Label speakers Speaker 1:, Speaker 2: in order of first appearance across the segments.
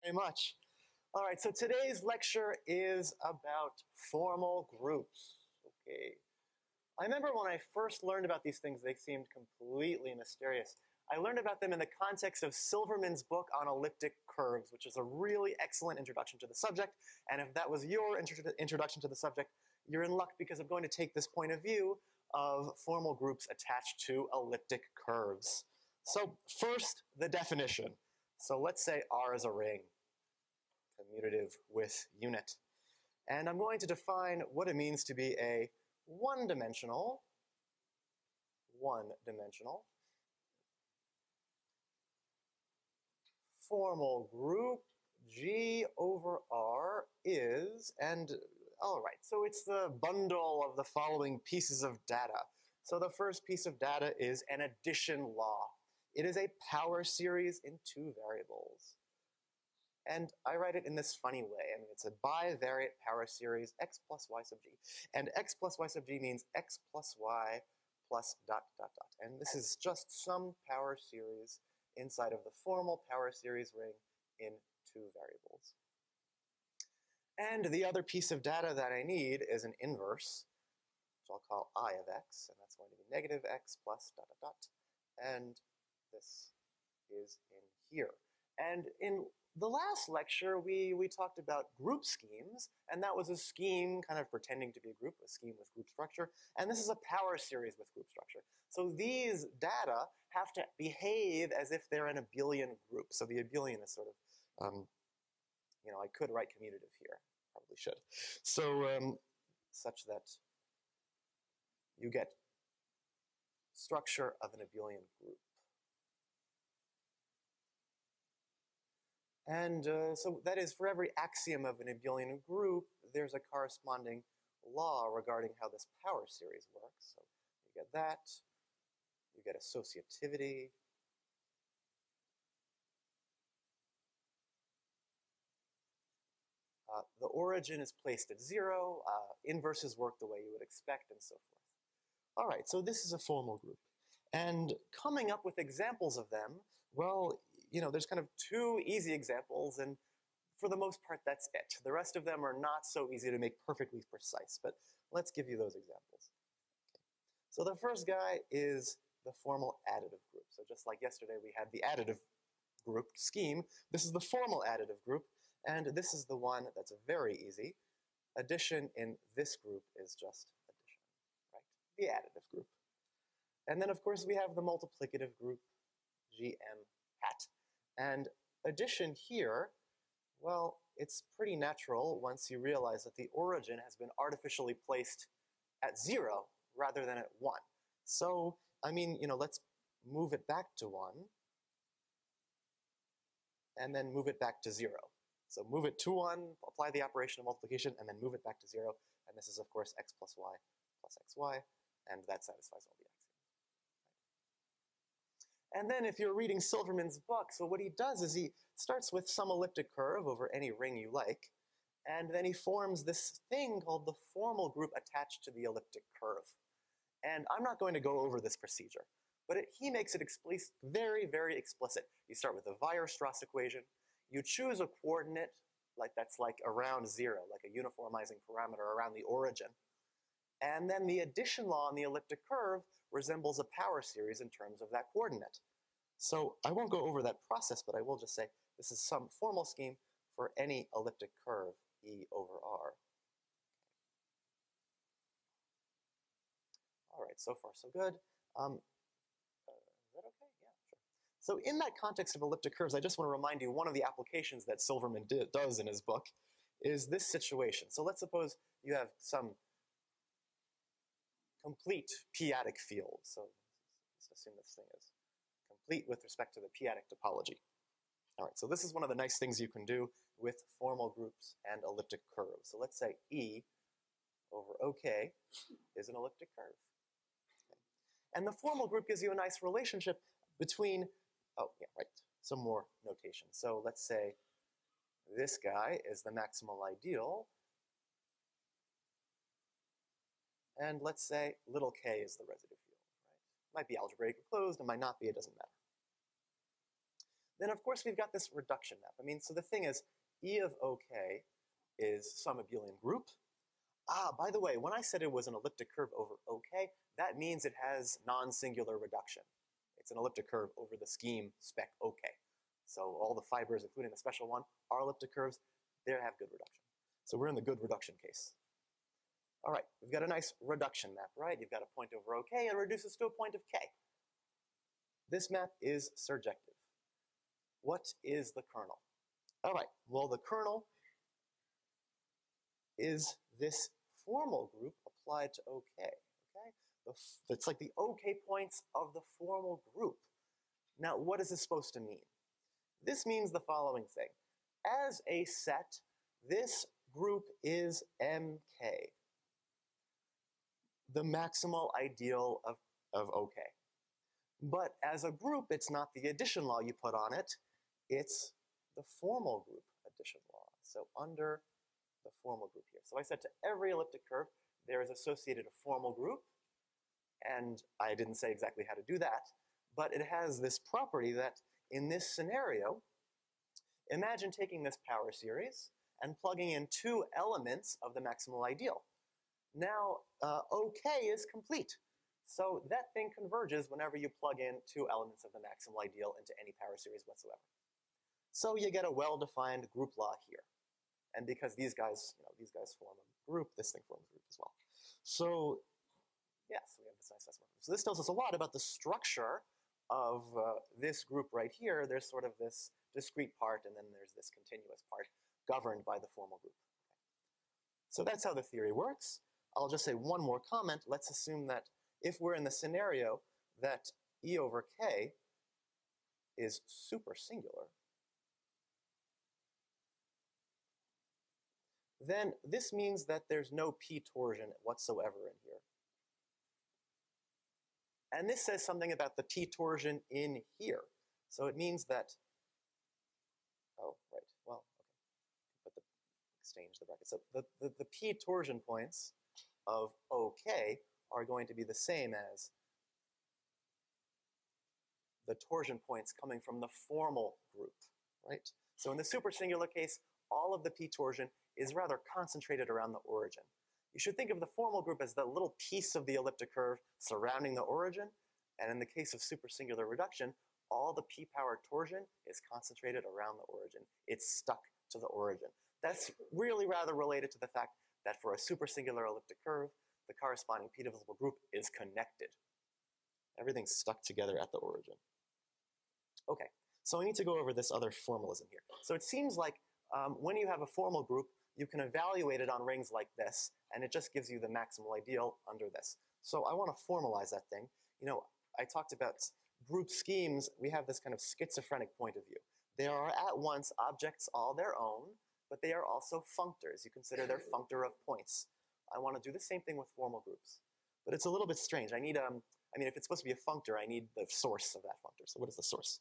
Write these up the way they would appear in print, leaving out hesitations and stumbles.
Speaker 1: Very much. All right, so today's lecture is about formal groups. Okay. I remember when I first learned about these things, they seemed completely mysterious. I learned about them in the context of Silverman's book on elliptic curves, which is a really excellent introduction to the subject. And if that was your introduction to the subject, you're in luck because I'm going to take this point of view of formal groups attached to elliptic curves. So first, the definition. So let's say R is a ring, commutative with unit. And I'm going to define what it means to be a one-dimensional formal group. G over R is, and all right, so it's the bundle of the following pieces of data. So the first piece of data is an addition law. It is a power series in two variables. And I write it in this funny way. I mean, it's a bivariate power series, x plus y sub g. And x plus y sub g means x plus y plus dot, dot, dot. And this is just some power series inside of the formal power series ring in two variables. And the other piece of data that I need is an inverse, which I'll call I of x, and that's going to be negative x plus dot, dot, dot. And this is in here. And in the last lecture, we talked about group schemes, and that was a scheme kind of pretending to be a group, a scheme with group structure, and this is a power series with group structure. So these data have to behave as if they're an abelian group. So the abelian is sort of, I could write commutative here, probably should. So such that you get structure of an abelian group. And so that is, for every axiom of an abelian group, there's a corresponding law regarding how this power series works. So you get that, you get associativity. The origin is placed at 0, inverses work the way you would expect, and so forth. All right, so this is a formal group. And coming up with examples of them, well, there's kind of two easy examples, and for the most part, that's it. The rest of them are not so easy to make perfectly precise, but let's give you those examples. Okay. So the first guy is the formal additive group. So just like yesterday, we had the additive group scheme. This is the formal additive group, and this is the one that's very easy. Addition in this group is just addition, right? The additive group. And then, of course, we have the multiplicative group, Gm hat. And addition here, well, it's pretty natural once you realize that the origin has been artificially placed at 0 rather than at 1. So, I mean, let's move it back to 1 and then move it back to 0. So move it to 1, apply the operation of multiplication, and then move it back to 0. And this is, of course, x plus y plus xy, and that satisfies all the axioms. And then if you're reading Silverman's book, so what he does is he starts with some elliptic curve over any ring you like, and then he forms this thing called the formal group attached to the elliptic curve. And I'm not going to go over this procedure, but he makes it very, very explicit. You start with the Weierstrass equation. You choose a coordinate that's like around 0, like a uniformizing parameter around the origin. And then the addition law on the elliptic curve resembles a power series in terms of that coordinate. So I won't go over that process, but I will just say this is some formal scheme for any elliptic curve, E over R. All right, so far so good. Is that okay? Yeah, sure. So in that context of elliptic curves, I just want to remind you one of the applications that Silverman does in his book is this situation. So let's suppose you have some complete p-adic field. So let's assume this thing is complete with respect to the p-adic topology. All right, so this is one of the nice things you can do with formal groups and elliptic curves. So let's say E over OK is an elliptic curve. Okay. And the formal group gives you a nice relationship between, some more notation. So let's say this guy is the maximal ideal, and let's say little k is the residue field, right? Might be algebraically closed, it might not be, it doesn't matter. then of course we've got this reduction map. I mean, so the thing is, E of OK is some abelian group. By the way, when I said it was an elliptic curve over OK, that means it has non-singular reduction. It's an elliptic curve over the scheme spec OK. So all the fibers, including the special one, are elliptic curves. They have good reduction. So we're in the good reduction case. All right, we've got a nice reduction map, right? You've got a point over OK, and it reduces to a point of K. This map is surjective. What is the kernel? All right, well, the kernel is this formal group applied to OK. Okay? It's like the OK points of the formal group. Now, what is this supposed to mean? This means the following thing. As a set, this group is MK, the maximal ideal of OK. But as a group, it's not the addition law you put on it, it's the formal group addition law. So under the formal group here. So I said to every elliptic curve, there is associated a formal group, and I didn't say exactly how to do that, but it has this property that in this scenario, imagine taking this power series and plugging in two elements of the maximal ideal. Now, OK is complete. So that thing converges whenever you plug in two elements of the maximal ideal into any power series whatsoever. So you get a well-defined group law here. And because these guys form a group, this thing forms a group as well. So, yes, we have this nice S1. So this tells us a lot about the structure of this group right here. There's sort of this discrete part, and then there's this continuous part governed by the formal group. Okay. So that's how the theory works. I'll just say one more comment. Let's assume that if we're in the scenario that E over K is super singular, then this means that there's no P torsion whatsoever in here. And this says something about the P torsion in here. So it means that, oh, right, well, okay, exchange the brackets. So the P torsion points of OK are going to be the same as the torsion points coming from the formal group, right? So in the supersingular case, all of the P torsion is rather concentrated around the origin. You should think of the formal group as the little piece of the elliptic curve surrounding the origin, and in the case of supersingular reduction, all the P-power torsion is concentrated around the origin. It's stuck to the origin. That's really rather related to the fact that for a supersingular elliptic curve, the corresponding p-divisible group is connected. Everything's stuck together at the origin. Okay, so I need to go over this other formalism here. So it seems like when you have a formal group, you can evaluate it on rings like this, and it just gives you the maximal ideal under this. So I want to formalize that thing. You know, I talked about group schemes. We have this kind of schizophrenic point of view. They are at once objects all their own, but they are also functors. You consider their functor of points. I want to do the same thing with formal groups. But it's a little bit strange. I need, I mean, if it's supposed to be a functor, I need the source of that functor. So what is the source?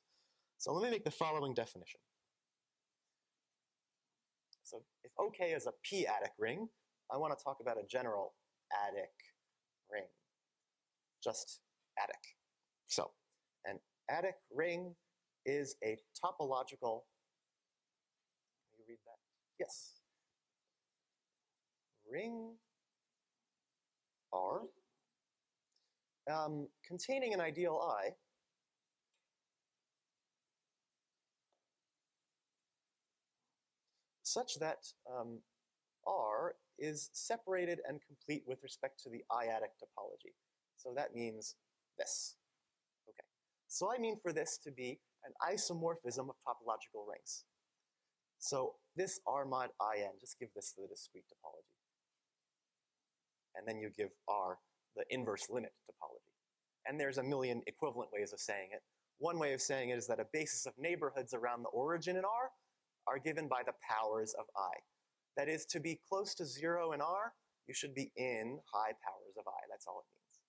Speaker 1: So let me make the following definition. So if OK is a p-adic ring, I want to talk about a general adic ring. Just adic. So an adic ring is a topological, can you read that? Yes. Ring R containing an ideal I such that R is separated and complete with respect to the I-adic topology. So that means this. Okay. So I mean for this to be an isomorphism of topological rings. So this R mod IN, just give this the discrete topology. And then you give R the inverse limit topology. And there's a million equivalent ways of saying it. One way of saying it is that a basis of neighborhoods around the origin in R are given by the powers of I. That is, to be close to 0 in R, you should be in high powers of I. That's all it means.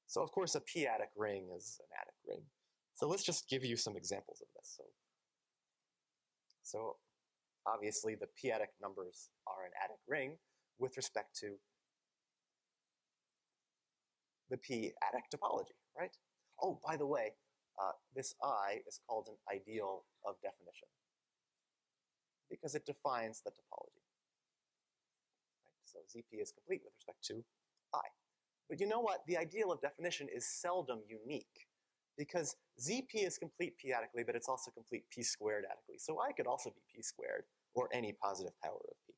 Speaker 1: So of course a p-adic ring is an adic ring. So let's just give you some examples of this. So obviously the p-adic numbers are an adic ring with respect to the p-adic topology, right? Oh, by the way, this I is called an ideal of definition because it defines the topology. Right? So ZP is complete with respect to I. But you know what? The ideal of definition is seldom unique because ZP is complete p-adically, but it's also complete p squared adically. So I could also be p squared or any positive power of p.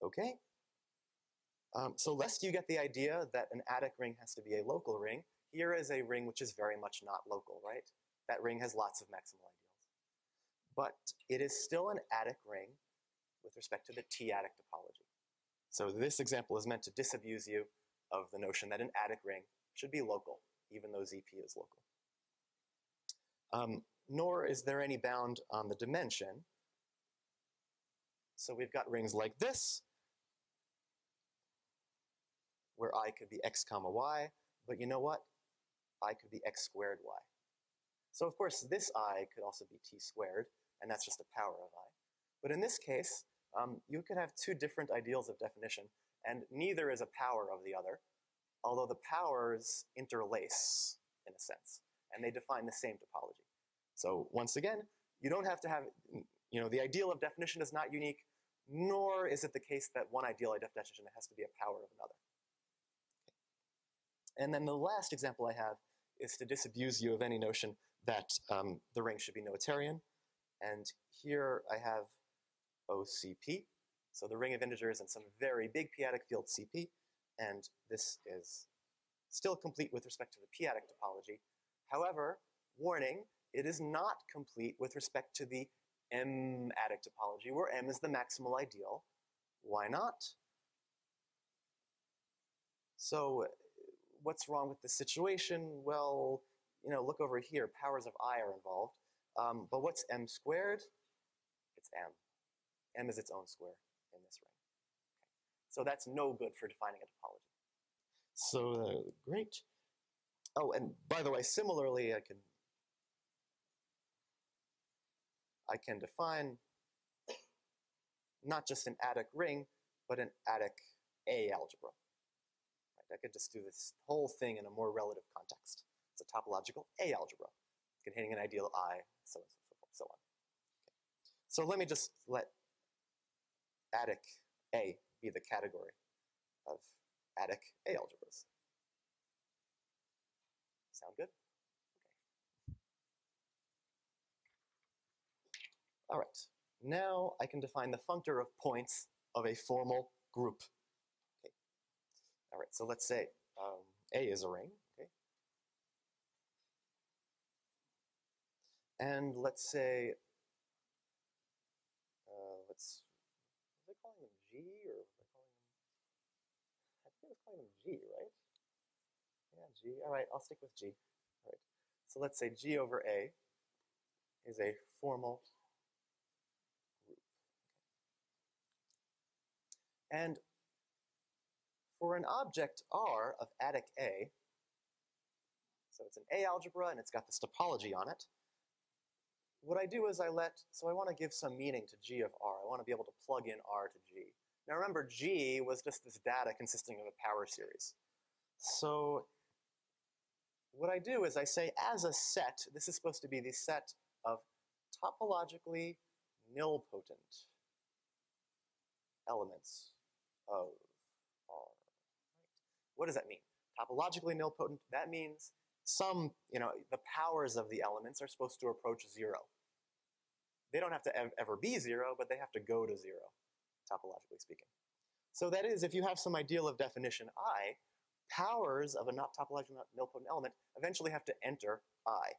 Speaker 1: Okay? So lest you get the idea that an adic ring has to be a local ring, here is a ring which is very much not local, right? That ring has lots of maximal ideals. But it is still an adic ring with respect to the t-adic topology. So this example is meant to disabuse you of the notion that an adic ring should be local, even though ZP is local. Nor is there any bound on the dimension. So we've got rings like this, where I could be x comma y, but you know what? I could be x squared y. So of course this I could also be t squared, and that's just a power of I. But in this case, you could have two different ideals of definition, and neither is a power of the other, although the powers interlace in a sense, and they define the same topology. So once again, you don't have to have, the ideal of definition is not unique, nor is it the case that one ideal of definition has to be a power of another. And then the last example I have is to disabuse you of any notion that the ring should be notarian. And here I have OCP, so the ring of integers and some very big p-adic field CP, and this is still complete with respect to the p-adic topology. However, warning, it is not complete with respect to the m-adic topology, where m is the maximal ideal. Why not? So what's wrong with this situation? Well, look over here. Powers of I are involved. But what's m squared? It's m. M is its own square in this ring. Okay. So that's no good for defining a topology. So great. Oh, and by the way, similarly, I can define not just an adic ring, but an adic A algebra. Right? I could just do this whole thing in a more relative context. It's a topological A algebra containing an ideal I, so on and so forth, so on. Okay. So let me just let adic A be the category of adic A algebras. Sound good? Okay. All right. Now I can define the functor of points of a formal group. Okay. All right. So let's say A is a ring. Okay. And let's say was I calling them G or was I calling them? I think I was calling them G, right? Yeah, G. All right, I'll stick with G. All right. So let's say G over A is a formal group. Okay. And for an object R of adic A, so it's an A algebra and it's got this topology on it, what I do is I want to give some meaning to G of R. I want to be able to plug in R to G. Now remember, G was just this data consisting of a power series. So what I do is I say as a set, this is supposed to be the set of topologically nilpotent elements of R. What does that mean? Topologically nilpotent, that means the powers of the elements are supposed to approach zero. They don't have to ever be zero, but they have to go to zero, topologically speaking. So that is, if you have some ideal of definition I, powers of a not topologically nilpotent element eventually have to enter I.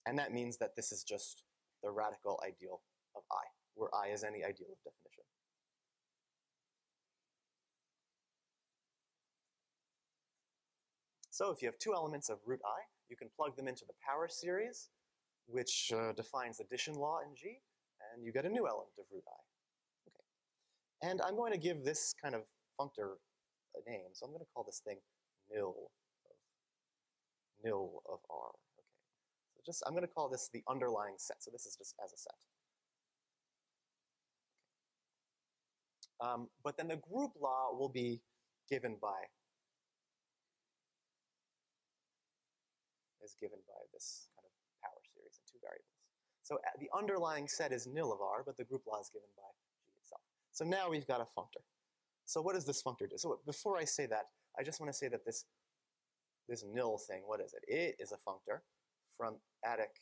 Speaker 1: And that means that this is just the radical ideal of I, where I is any ideal of definition. So if you have two elements of root I, you can plug them into the power series, which defines addition law in G, and you get a new element of root I. Okay. And I'm going to give this kind of functor a name, so I'm going to call this thing nil of R. Okay. So I'm going to call this the underlying set. So this is just as a set. Okay. But then the group law will be given by is given by this kind of power series in two variables. So the underlying set is nil of R, but the group law is given by G itself. So now we've got a functor. So what does this functor do? So before I say that, I just want to say that this nil thing, what is it? It is a functor from adic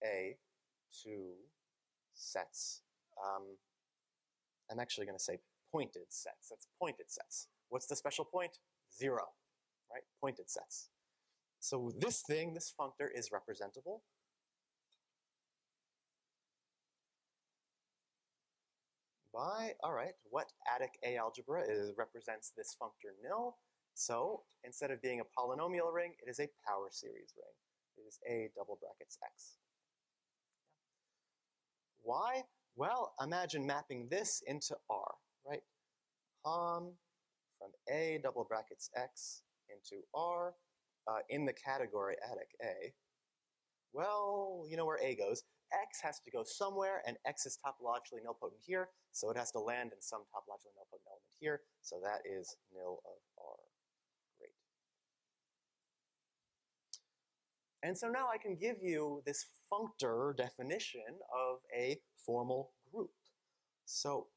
Speaker 1: A to sets. I'm actually going to say pointed sets. That's pointed sets. What's the special point? 0, right? Pointed sets. So this thing, this functor, is representable by, all right, what adic A algebra represents this functor nil. So instead of being a polynomial ring, it is a power series ring. It is A double brackets X. Why? Well, imagine mapping this into R, right? From A double brackets X into R in the category adic A. Well, you know where A goes. X has to go somewhere, and X is topologically nilpotent here, so it has to land in some topologically nilpotent element here, so that is nil of R. Great. And so now I can give you this functor definition of a formal group. So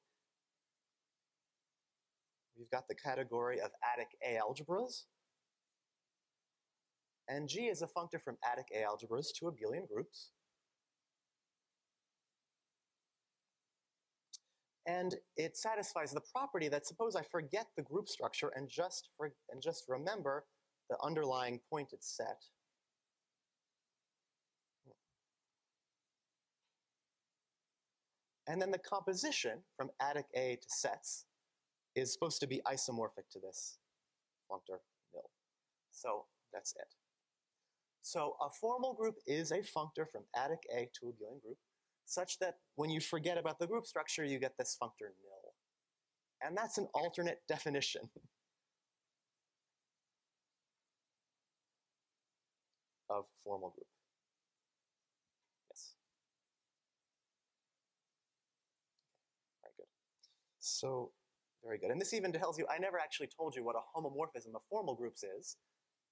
Speaker 1: we've got the category of adic A algebras, and G is a functor from adic A algebras to abelian groups. And it satisfies the property that suppose I forget the group structure and just remember the underlying pointed set. And then the composition from adic A to sets is supposed to be isomorphic to this functor nil. So that's it. So a formal group is a functor from adic A to abelian group, such that when you forget about the group structure, you get this functor nil. And that's an alternate definition of formal group. Yes. Very good. So, very good. And this even tells you, I never actually told you what a homomorphism of formal groups is.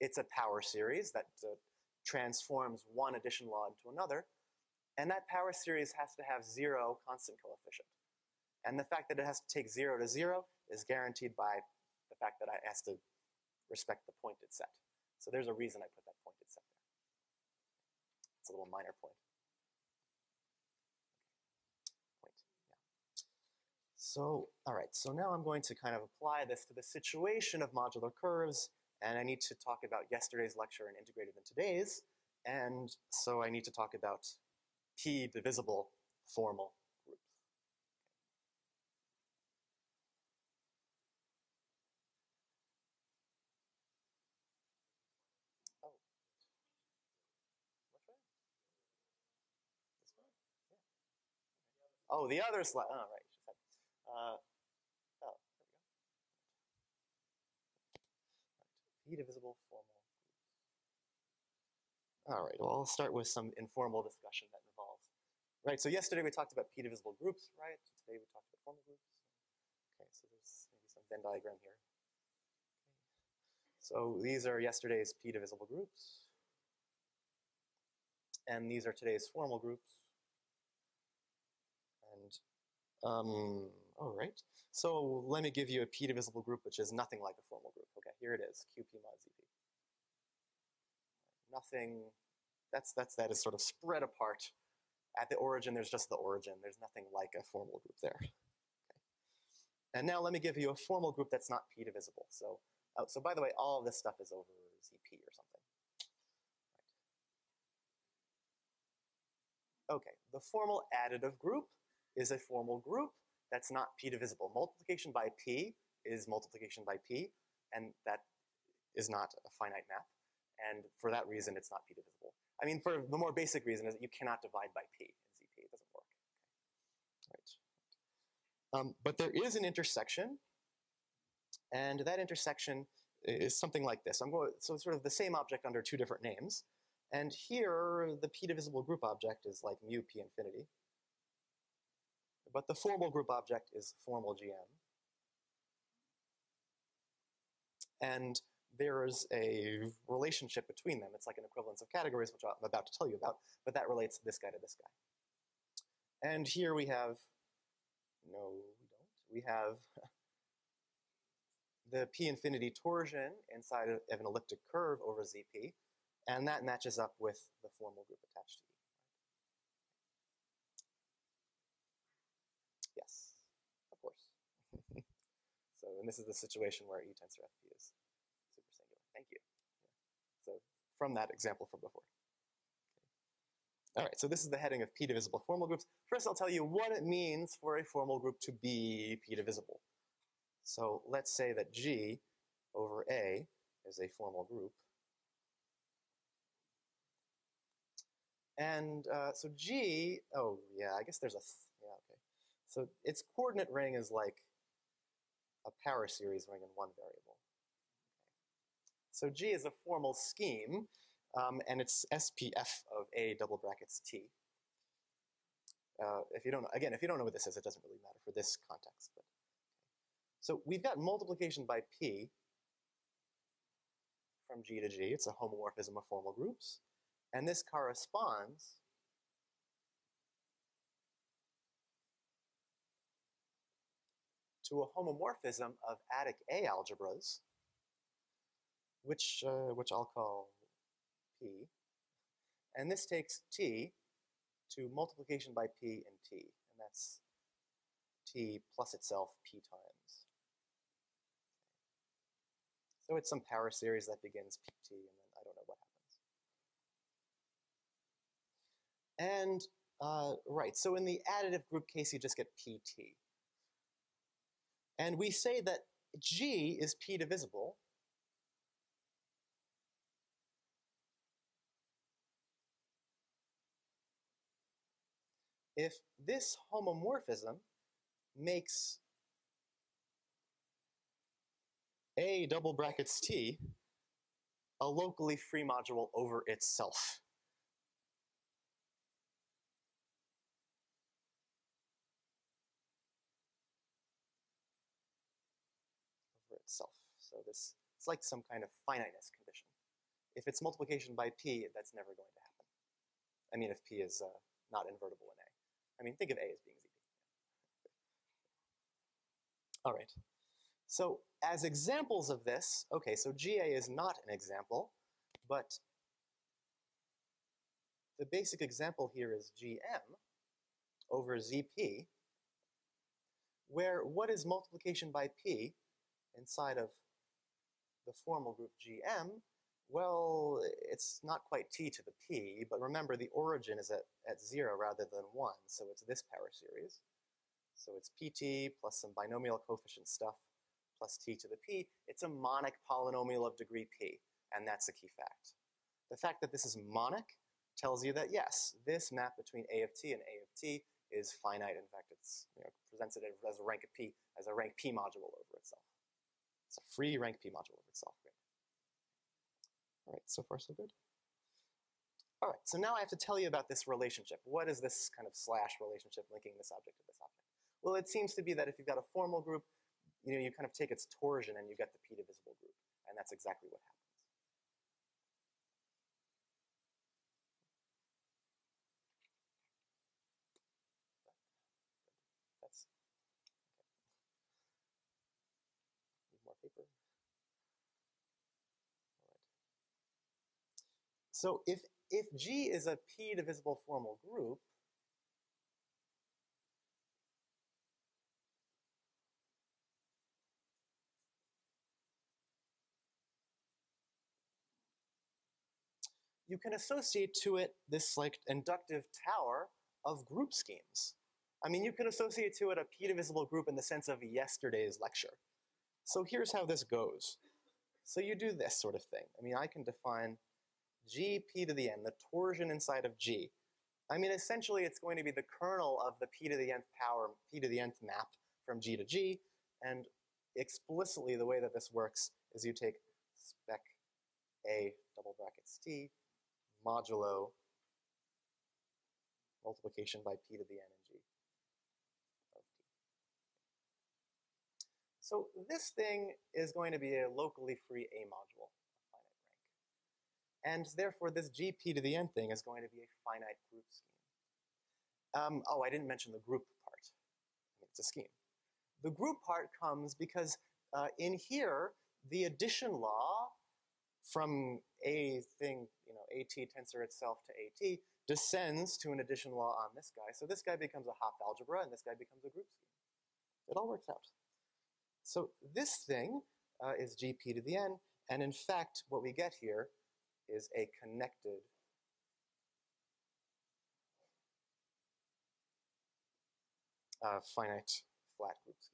Speaker 1: It's a power series that transforms one addition law into another. And that power series has to have 0 constant coefficient. And the fact that it has to take 0 to 0 is guaranteed by the fact that it has to respect the pointed set. So there's a reason I put that pointed set there. It's a little minor point. Yeah. So, all right, so now I'm going to kind of apply this to the situation of modular curves, and I need to talk about yesterday's lecture and integrate it in today's, and so I need to talk about P-divisible formal groups. Oh. Which way? This way? Yeah. Oh, the other slide. Oh, right. Oh, there we go. Right. P-divisible formal groups. All right, well, I'll start with some informal discussion that involves. Right, so yesterday we talked about P-divisible groups, right? Today we talked about formal groups. Okay, so there's maybe some Venn diagram here. Okay. So these are yesterday's P-divisible groups. And these are today's formal groups. And, all right. So let me give you a P-divisible group which is nothing like a formal group. Okay, here it is, QP mod ZP. Nothing, that is sort of spread apart. At the origin, there's just the origin. There's nothing like a formal group there. Okay. And now let me give you a formal group that's not P-divisible. So, so by the way, all of this stuff is over ZP or something. Right. Okay, the formal additive group is a formal group that's not P-divisible. Multiplication by P is multiplication by P, and that is not a finite map. And for that reason, it's not P-divisible. I mean, for the more basic reason is that you cannot divide by P in ZP. It doesn't work. Okay. Right. But there is an intersection, and that intersection is something like this. So it's sort of the same object under two different names. And here, the P-divisible group object is like mu P infinity. But the formal group object is formal GM. And there's a relationship between them. It's like an equivalence of categories, which I'm about to tell you about, but that relates this guy to this guy. And here we have, no, we don't. We have the p infinity torsion inside of an elliptic curve over ZP, and that matches up with the formal group attached to E. Yes, of course. So, and this is the situation where E tensor FP is supersingular. Thank you. Yeah. So, from that example from before. Okay. All right, so this is the heading of P divisible formal groups. First, I'll tell you what it means for a formal group to be P divisible. So, let's say that G over A is a formal group. And so G, oh yeah, I guess there's a, yeah, okay. So its coordinate ring is like a power series ring in one variable. Okay. So G is a formal scheme, and it's SPF of A double brackets T. If you don't know what this is, it doesn't really matter for this context. But so we've got multiplication by P from G to G. It's a homomorphism of formal groups. And this corresponds to a homomorphism of adic A algebras, which I'll call P. And this takes T to multiplication by P and T. And that's T plus itself P times. So it's some power series that begins PT, and then I don't know what happens. And, right, so in the additive group case, you just get PT. And we say that G is P divisible if this homomorphism makes A double brackets T a locally free module over itself. Over itself. So this, it's like some kind of finiteness condition. If it's multiplication by P, that's never going to happen. I mean, if P is not invertible in A. I mean, think of A as being ZP. All right. So as examples of this, okay, so GA is not an example, but the basic example here is GM over ZP, where what is multiplication by P inside of the formal group GM? Well, it's not quite T to the P, but remember the origin is at 0 rather than 1, so it's this power series. So it's PT plus some binomial coefficient stuff plus T to the P. It's a monic polynomial of degree P, and that's the key fact. The fact that this is monic tells you that, yes, this map between A of T and A of T is finite. In fact, it's presents it as a rank P, as a rank P module over itself. It's a free rank P module over itself. Great. All right, so far so good. All right, so now I have to tell you about this relationship. What is this kind of slash relationship linking this object to this object? Well, it seems to be that if you've got a formal group, you kind of take its torsion and you get the P divisible group, and that's exactly what happens. That's okay. Need more paper. All right. So if G is a P divisible formal group, you can associate to it this like inductive tower of group schemes. I mean, you can associate to it a P divisible group in the sense of yesterday's lecture. So here's how this goes. So you do this sort of thing. I mean, I can define G P to the n, the torsion inside of G. I mean, essentially, it's going to be the kernel of the P to the nth power, P to the nth map from G to G, and explicitly the way that this works is you take spec A double brackets T modulo multiplication by P to the n and G of T. So this thing is going to be a locally free A module of finite rank. And therefore, this GP to the n thing is going to be a finite group scheme. Oh, I didn't mention the group part. It's a scheme. The group part comes because in here, the addition law from a thing, AT tensor itself to AT, descends to an addition law on this guy. So this guy becomes a Hopf algebra, and this guy becomes a group scheme. It all works out. So this thing is GP to the n, and in fact, what we get here is a connected finite flat group scheme.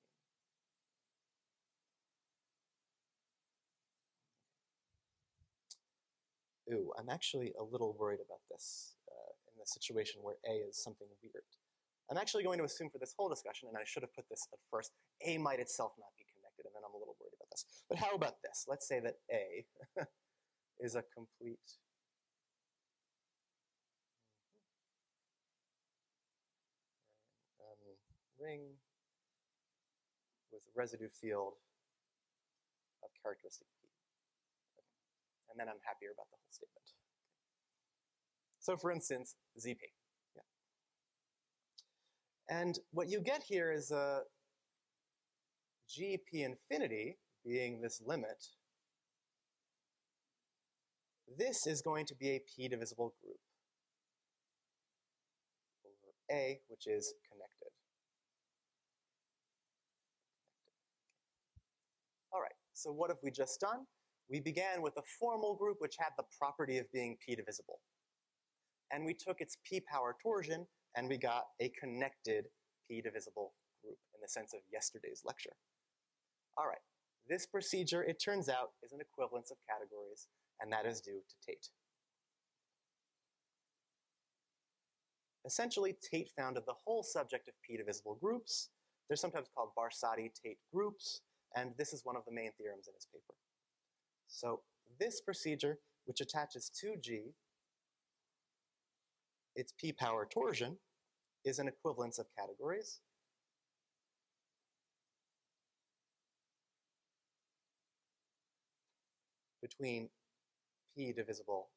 Speaker 1: Ooh, I'm actually a little worried about this in the situation where A is something weird. I'm actually going to assume for this whole discussion, and I should have put this at first, A might itself not be connected, and then I'm a little worried about this. But how about this? Let's say that A is a complete ring with a residue field of characteristic P. Okay. And then I'm happier about the whole statement. So for instance, ZP. Yeah. And what you get here is a GP infinity being this limit. This is going to be a P divisible group over A, which is connected. All right, so what have we just done? We began with a formal group which had the property of being P divisible. And we took its P power torsion, and we got a connected P divisible group in the sense of yesterday's lecture. All right, this procedure, it turns out, is an equivalence of categories, and that is due to Tate. Essentially, Tate founded the whole subject of P divisible groups. They're sometimes called Barsati-Tate groups, and this is one of the main theorems in his paper. So this procedure, which attaches to G, its P power torsion, is an equivalence of categories. Between P divisible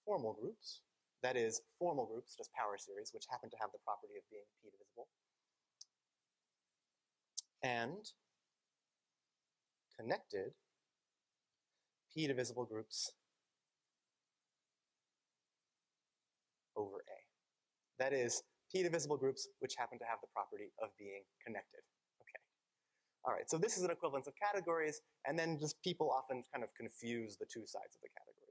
Speaker 1: formal groups, that is, formal groups, just power series, which happen to have the property of being P divisible, and connected P divisible groups over A. That is, P divisible groups which happen to have the property of being connected. Okay. All right, so this is an equivalence of categories, and then just people often kind of confuse the two sides of the categories.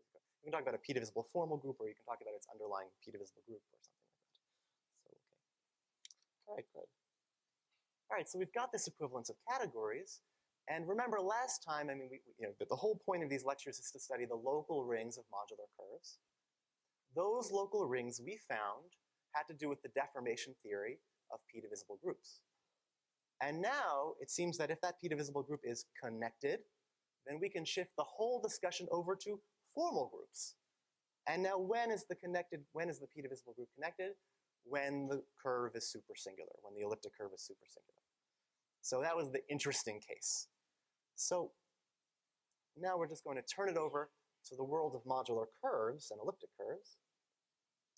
Speaker 1: You can talk about a P divisible formal group, or you can talk about its underlying P divisible group or something like that. So, okay. All right, good. All right, so we've got this equivalence of categories. And remember last time, I mean, the whole point of these lectures is to study the local rings of modular curves. Those local rings we found had to do with the deformation theory of P divisible groups. And now it seems that if that P divisible group is connected, then we can shift the whole discussion over to formal groups. And now when is the P divisible group connected? When the curve is supersingular, when the elliptic curve is supersingular. So that was the interesting case. So now we're just going to turn it over to the world of modular curves and elliptic curves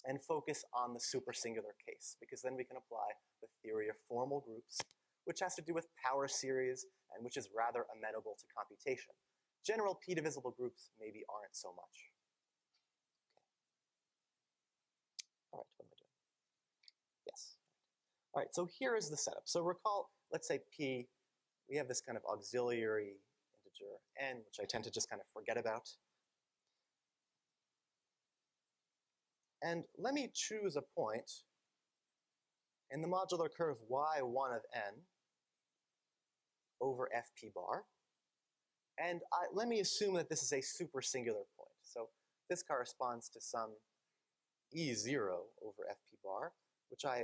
Speaker 1: and focus on the supersingular case, because then we can apply the theory of formal groups, which has to do with power series and which is rather amenable to computation. General P divisible groups maybe aren't so much. Okay. All right, what am I doing? Yes. All right, so here is the setup. So recall, let's say P, we have this kind of auxiliary integer n, which I tend to just kind of forget about. And let me choose a point in the modular curve y1 of n over fp bar. And let me assume that this is a supersingular point. So this corresponds to some E0 over fp bar, which I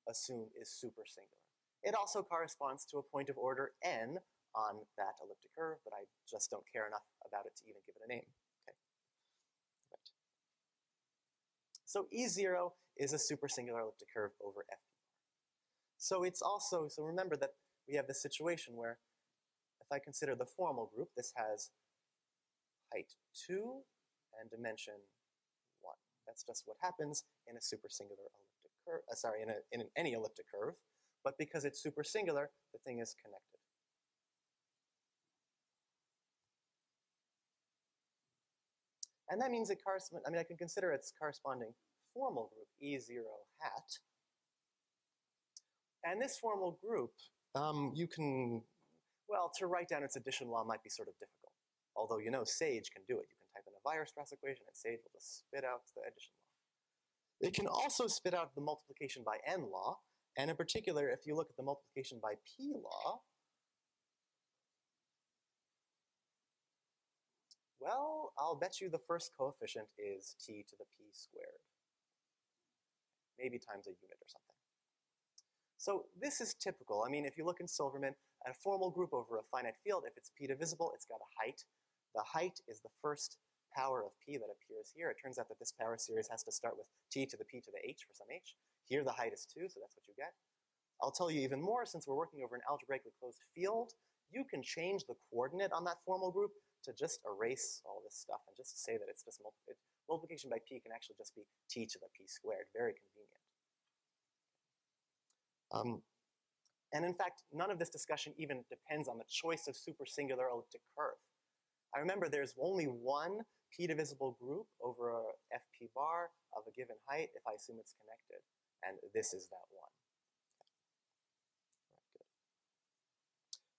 Speaker 1: assume is supersingular. It also corresponds to a point of order n on that elliptic curve, but I just don't care enough about it to even give it a name. Okay. Right. So E0 is a supersingular elliptic curve over fp bar. So it's also, so remember that we have this situation where if I consider the formal group, this has height 2 and dimension 1. That's just what happens in a supersingular elliptic curve, in any elliptic curve. But because it's supersingular, the thing is connected. And that means it corresponds, I can consider its corresponding formal group, E0 hat. And this formal group, you can, well, to write down its addition law might be sort of difficult. Although you know Sage can do it. You can type in a Weierstrass equation and Sage will just spit out the addition law. It can also spit out the multiplication by n law. And in particular, if you look at the multiplication by p law, well, I'll bet you the first coefficient is t to the p squared. Maybe times a unit or something. So this is typical. If you look in Silverman, a formal group over a finite field, if it's p divisible, it's got a height. The height is the first power of p that appears here. It turns out that this power series has to start with t to the p to the h for some h. Here the height is 2, so that's what you get. I'll tell you even more, since we're working over an algebraically closed field, you can change the coordinate on that formal group to just erase all this stuff and just say that it's just multiplication by p can actually just be t to the p squared. Very convenient. And in fact, none of this discussion even depends on the choice of supersingular elliptic curve. I remember there's only one p divisible group over a fp bar of a given height if I assume it's connected, and this is that one.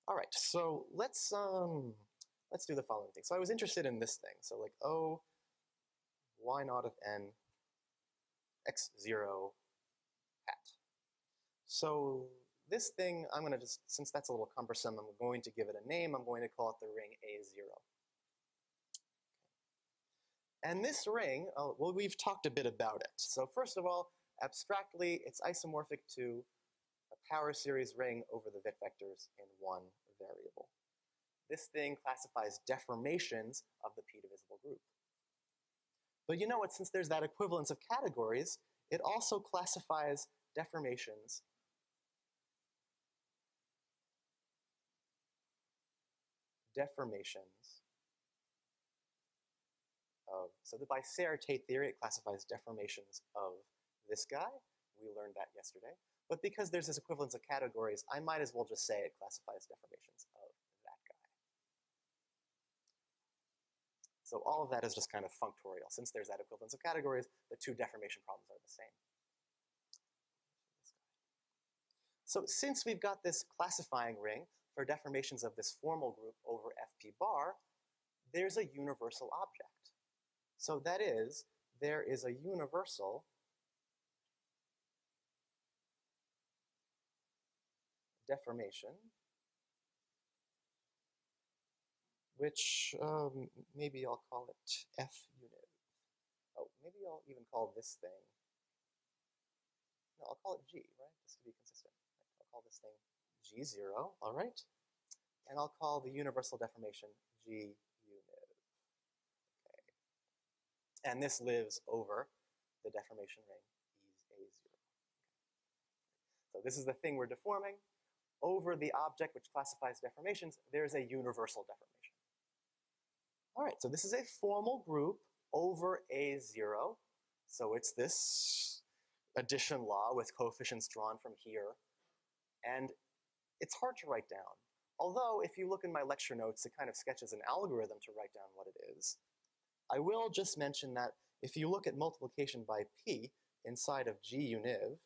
Speaker 1: All right, so let's do the following thing. So I was interested in this thing. So like O y naught of n x0 hat. So this thing, I'm going to just, since that's a little cumbersome, I'm going to give it a name. I'm going to call it the ring A0. And this ring, well, we've talked a bit about it. So first of all, abstractly, it's isomorphic to a power series ring over the Witt vectors in one variable. This thing classifies deformations of the p divisible group. But you know what, since there's that equivalence of categories, it also classifies deformations of, so that by Serre-Tate theory, it classifies deformations of this guy. We learned that yesterday. But because there's this equivalence of categories, I might as well just say it classifies deformations of that guy. So all of that is just kind of functorial. Since there's that equivalence of categories, the two deformation problems are the same. So since we've got this classifying ring for deformations of this formal group over fp bar, there's a universal object. So that is, there is a universal deformation, which maybe I'll call it f unit. Oh, maybe I'll even call this thing, no, I'll call it g, right, just to be consistent. I'll call this thing g0, all right? And I'll call the universal deformation g unit. Okay. And this lives over the deformation ring A0. So this is the thing we're deforming. Over the object which classifies deformations, there's a universal deformation. All right, so this is a formal group over A0. So it's this addition law with coefficients drawn from here. And it's hard to write down. Although, if you look in my lecture notes, it kind of sketches an algorithm to write down what it is. I will just mention that if you look at multiplication by p inside of g univ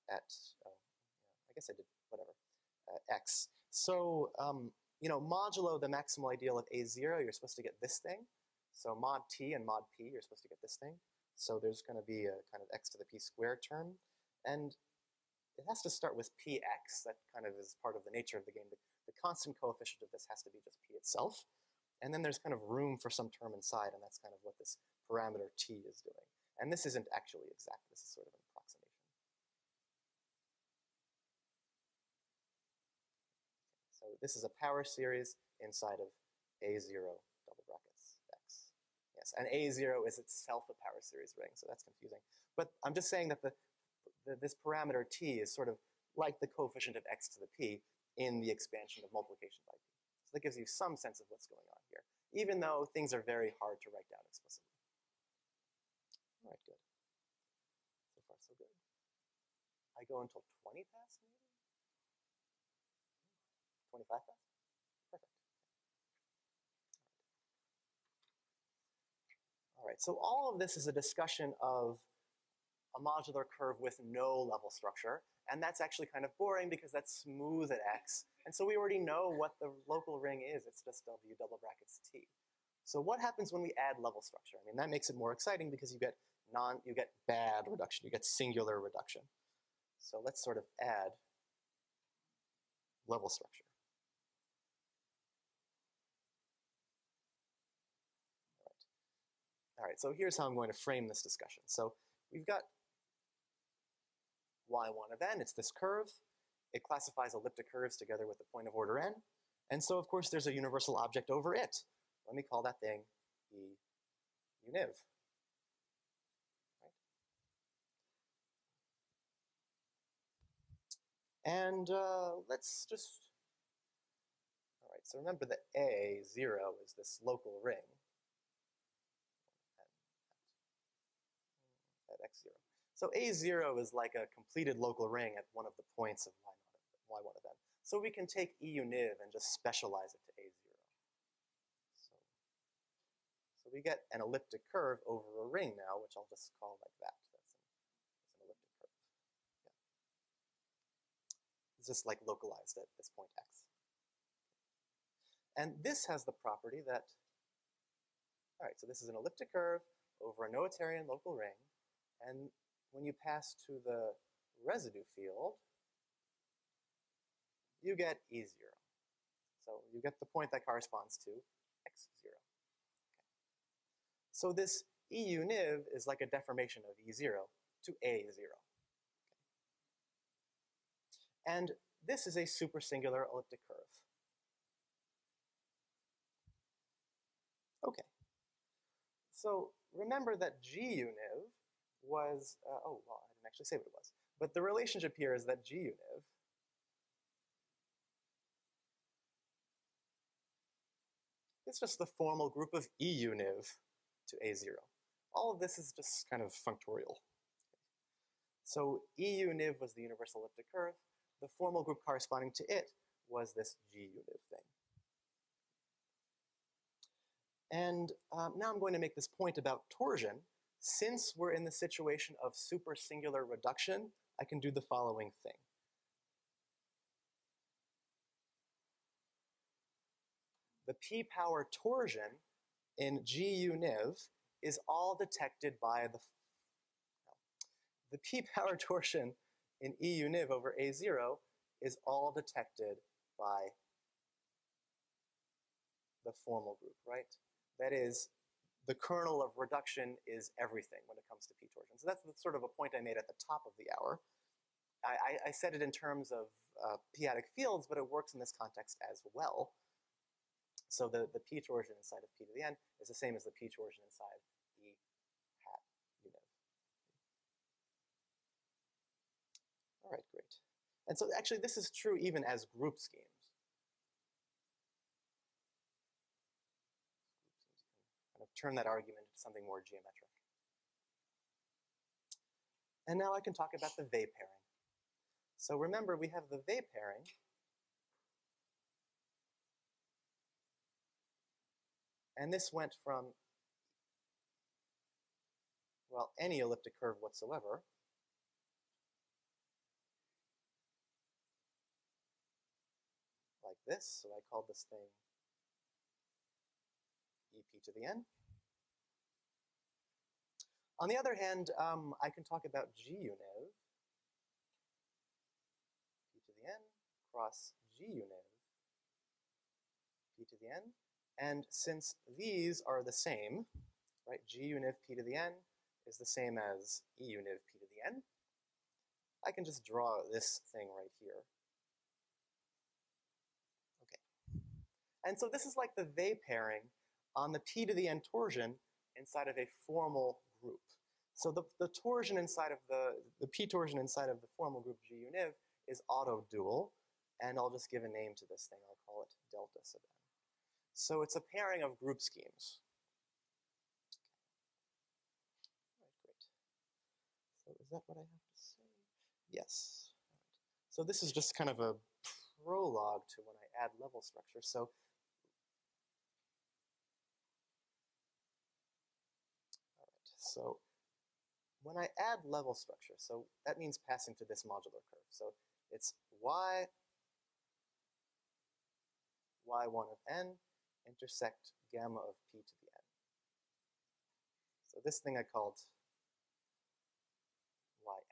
Speaker 1: I guess I did, whatever, x. So, modulo the maximal ideal of A0, you're supposed to get this thing. So mod t and mod p, you're supposed to get this thing. So there's going to be a kind of x to the p squared term. And it has to start with px. That kind of is part of the nature of the game. The constant coefficient of this has to be just p itself. And then there's kind of room for some term inside, and that's kind of what this parameter t is doing. And this isn't actually exact. This is sort of an approximation. So this is a power series inside of A0 double brackets x. Yes, and A0 is itself a power series ring, so that's confusing. But I'm just saying that this parameter t is sort of like the coefficient of x to the p in the expansion of multiplication by p. So that gives you some sense of what's going on here, even though things are very hard to write down explicitly. All right, good. So far, so good. I go until 20 past, maybe? 25 past? Perfect. All right, so all of this is a discussion of a modular curve with no level structure, and that's actually kind of boring because that's smooth at x, and so we already know what the local ring is. It's just W double brackets t. So what happens when we add level structure? I mean, that makes it more exciting because you get bad reduction, you get singular reduction. So let's sort of add level structure. All right, so here's how I'm going to frame this discussion. So we've got y1 of n, it's this curve. It classifies elliptic curves together with a point of order n. And so, of course, there's a universal object over it. Let me call that thing E univ. Right? And let's just, all right, so remember that A0 is this local ring at x0. So A0 is like a completed local ring at one of the points of y1 of n. So we can take E univ and just specialize it to A0. So we get an elliptic curve over a ring now, which I'll just call like that. That's an elliptic curve. Yeah. It's just like localized at this point x. And this has the property that, all right, so this is an elliptic curve over a Noetherian local ring, and when you pass to the residue field, you get E0. So you get the point that corresponds to x0. Okay. So this E univ is like a deformation of E0 to A0. Okay. And this is a supersingular elliptic curve. Okay. So remember that G univ was, oh, well, I didn't actually say what it was. But the relationship here is that G univ is just the formal group of E univ to A0. All of this is just kind of functorial. So E univ was the universal elliptic curve. The formal group corresponding to it was this G univ thing. And now I'm going to make this point about torsion. Since we're in the situation of supersingular reduction, I can do the following thing. The p power torsion in G univ is all detected by the p power torsion in E univ over A0 is all detected by the formal group, right? That is, the kernel of reduction is everything when it comes to p torsion. So that's sort of a point I made at the top of the hour. I said it in terms of p-adic fields, but it works in this context as well. So the p torsion inside of p to the n is the same as the p torsion inside E hat univ. All right, great. And so actually this is true even as group schemes. Kind of turn that argument into something more geometric. And now I can talk about the Weil pairing. So remember, we have the Weil pairing. And this went from, well, any elliptic curve whatsoever like this. So I called this thing EP to the n. On the other hand, I can talk about G univ, P to the n, cross G univ, P to the n. And since these are the same, right, G univ P to the n is the same as E univ P to the n, I can just draw this thing right here. Okay. And so this is like the Weil pairing on the P to the n torsion inside of a formal group. So the torsion inside of the p torsion inside of the formal group G univ is autodual, and I'll just give a name to this thing. I'll call it delta sub n. So it's a pairing of group schemes. All right, great. So is that what I have to say? Yes. All right. So this is just kind of a prologue to when I add level structure. So So when I add level structure, so that means passing to this modular curve. So it's y1 of n intersect gamma of p to the n. So this thing I called yn.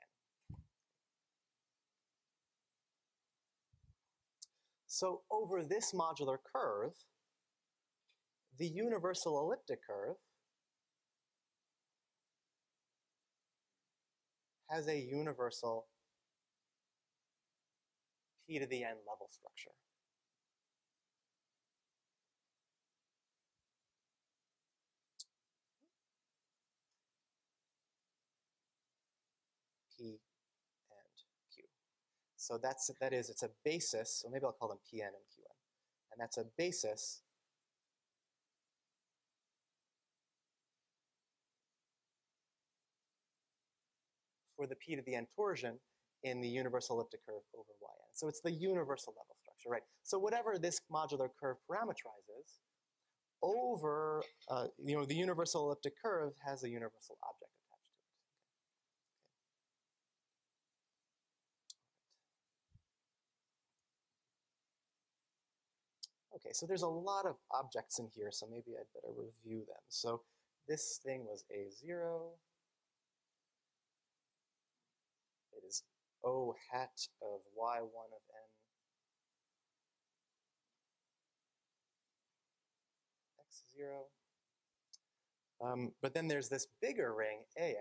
Speaker 1: So over this modular curve, the universal elliptic curve has a universal p to the n level structure. P and Q. So that is, it's a basis, so maybe I'll call them Pn and Qn. And that's a basis for the p to the n torsion in the universal elliptic curve over yn. So it's the universal level structure, right? So whatever this modular curve parameterizes, over, the universal elliptic curve has a universal object attached to it. Okay, so there's a lot of objects in here, so maybe I'd better review them. So this thing was A0. It is O hat of Y1 of n x0. But then there's this bigger ring, AN,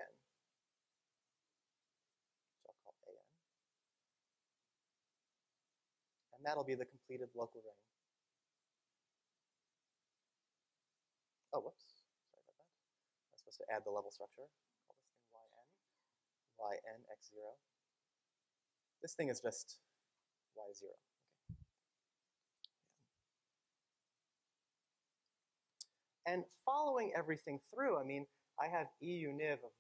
Speaker 1: which I'll call AN. And that'll be the completed local ring. Oh, whoops. Sorry about that. I was supposed to add the level structure. Call this thing yn x0. This thing is just y0. Okay. And following everything through, I mean, I have E univ of,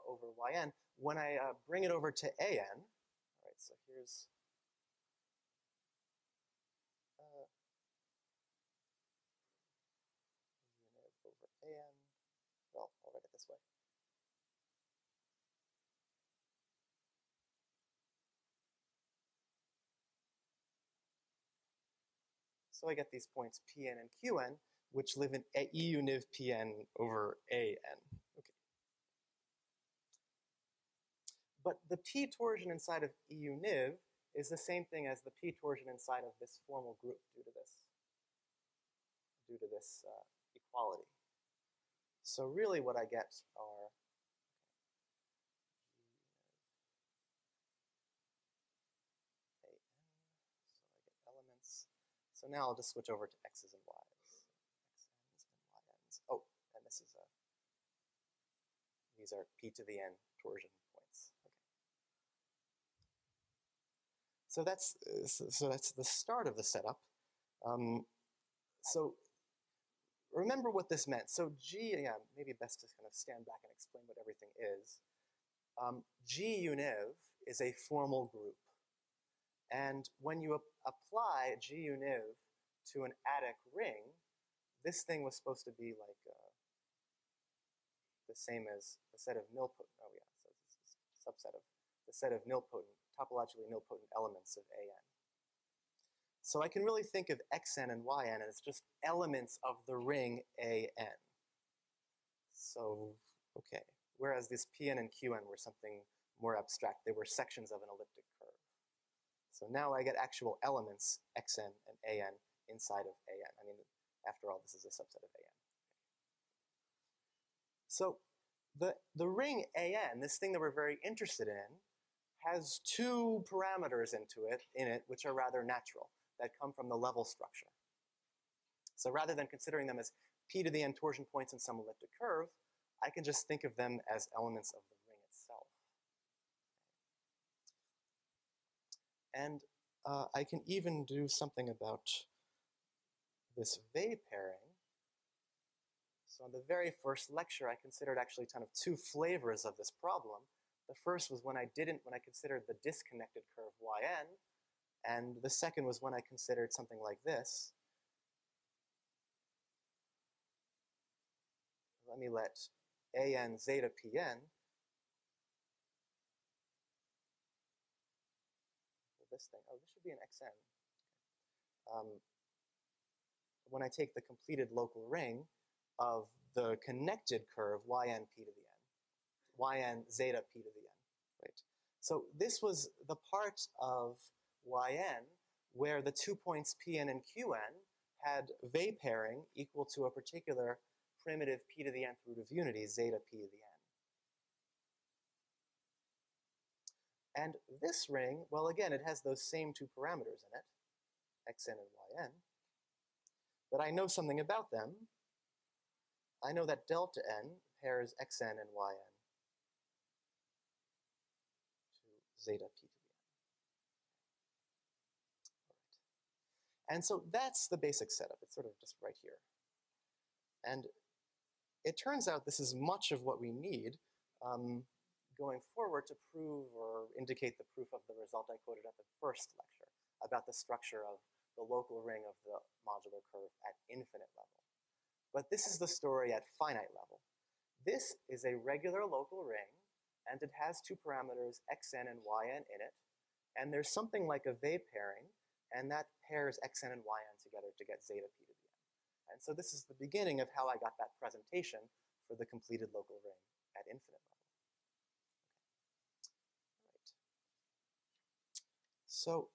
Speaker 1: over yn. When I bring it over to an, all right, so here's univ over an. Well, I'll write it this way. So I get these points Pn and Qn, which live in E univ Pn over an. Okay. But the P torsion inside of E univ is the same thing as the P torsion inside of this formal group due to this equality. So really what I get are an, so I get elements. So now I'll just switch over to x's and y's. Xn's and yn's. Oh, and this is these are p to the n torsion points. Okay. So that's the start of the setup. So remember what this meant. So G, yeah, maybe best to kind of stand back and explain what everything is. G univ is a formal group. And when you apply G univ to an adic ring, this thing was supposed to be like the same as the set of nilpotent, oh yeah, so this is a subset of the set of nilpotent, topologically nilpotent elements of an. So I can really think of xn and yn as just elements of the ring an. So, okay. Whereas this Pn and Qn were something more abstract. They were sections of an elliptic curve. So now I get actual elements, xn and an, inside of an. I mean, after all, this is a subset of an. So the ring an, this thing that we're very interested in, has two parameters in it, which are rather natural, that come from the level structure. So rather than considering them as p to the n torsion points in some elliptic curve, I can just think of them as elements of the ring itself. And I can even do something about this Weil pairing. So in the very first lecture, I considered actually kind of two flavors of this problem. The first was when I considered the disconnected curve yn, and the second was when I considered something like this. Let me let an zeta pn, this thing, oh, this should be an xn. When I take the completed local ring of the connected curve yn p to the n, yn zeta p to the n, right? So this was the part of yn where the 2 points pn and qn had Weil pairing equal to a particular primitive p to the nth root of unity, zeta p to the n. And this ring, well, again, it has those same two parameters in it, xn and yn, but I know something about them. I know that delta n pairs xn and yn to zeta p to the n. And so that's the basic setup. It's sort of just right here. And it turns out this is much of what we need going forward to prove or indicate the proof of the result I quoted at the first lecture about the structure of the local ring of the modular curve at infinite level. But this is the story at finite level. This is a regular local ring, and it has two parameters, xn and yn in it, and there's something like a Weil pairing, and that pairs xn and yn together to get zeta p to the n. And so this is the beginning of how I got that presentation for the completed local ring at infinite level. Okay. All right. So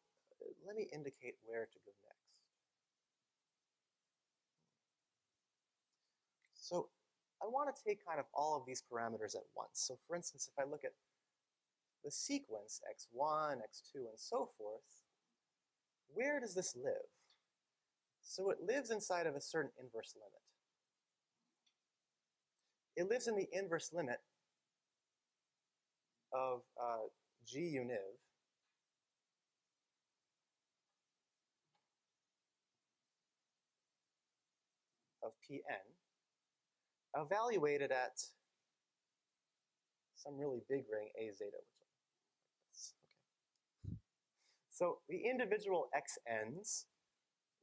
Speaker 1: let me indicate where to go next. So I want to take kind of all of these parameters at once. So for instance, if I look at the sequence x1, x2, and so forth, where does this live? So it lives inside of a certain inverse limit. It lives in the inverse limit of g univ of Pn, evaluated at some really big ring A zeta, which okay. So the individual xn's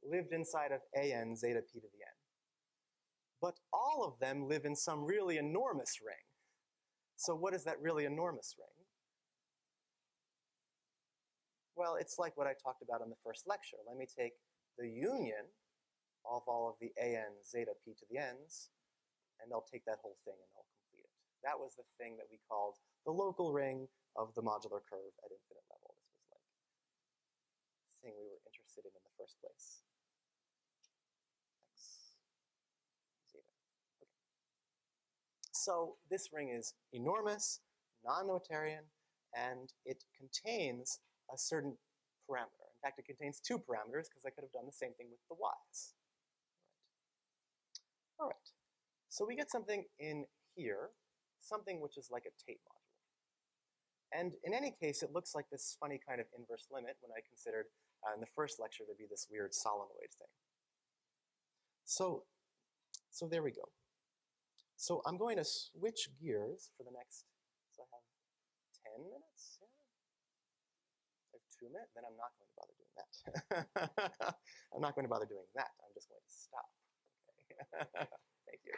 Speaker 1: lived inside of an zeta p to the n. But all of them live in some really enormous ring. So what is that really enormous ring? Well, it's like what I talked about in the first lecture. Let me take the union of all of the an zeta p to the n's, and I'll take that whole thing and I'll complete it. That was the thing that we called the local ring of the modular curve at infinite level. This was like the thing we were interested in the first place. X zeta. Okay. So this ring is enormous, non-Noetherian, and it contains a certain parameter. In fact, it contains two parameters because I could have done the same thing with the y's. All right. So we get something in here, something which is like a Tate module. And in any case, it looks like this funny kind of inverse limit when I considered in the first lecture to be this weird solenoid thing. So there we go. So I'm going to switch gears for the next, so I have 10 minutes? Yeah. I have 2 minutes, then I'm not going to bother doing that. I'm not going to bother doing that. I'm just going to stop. Okay. Thank you.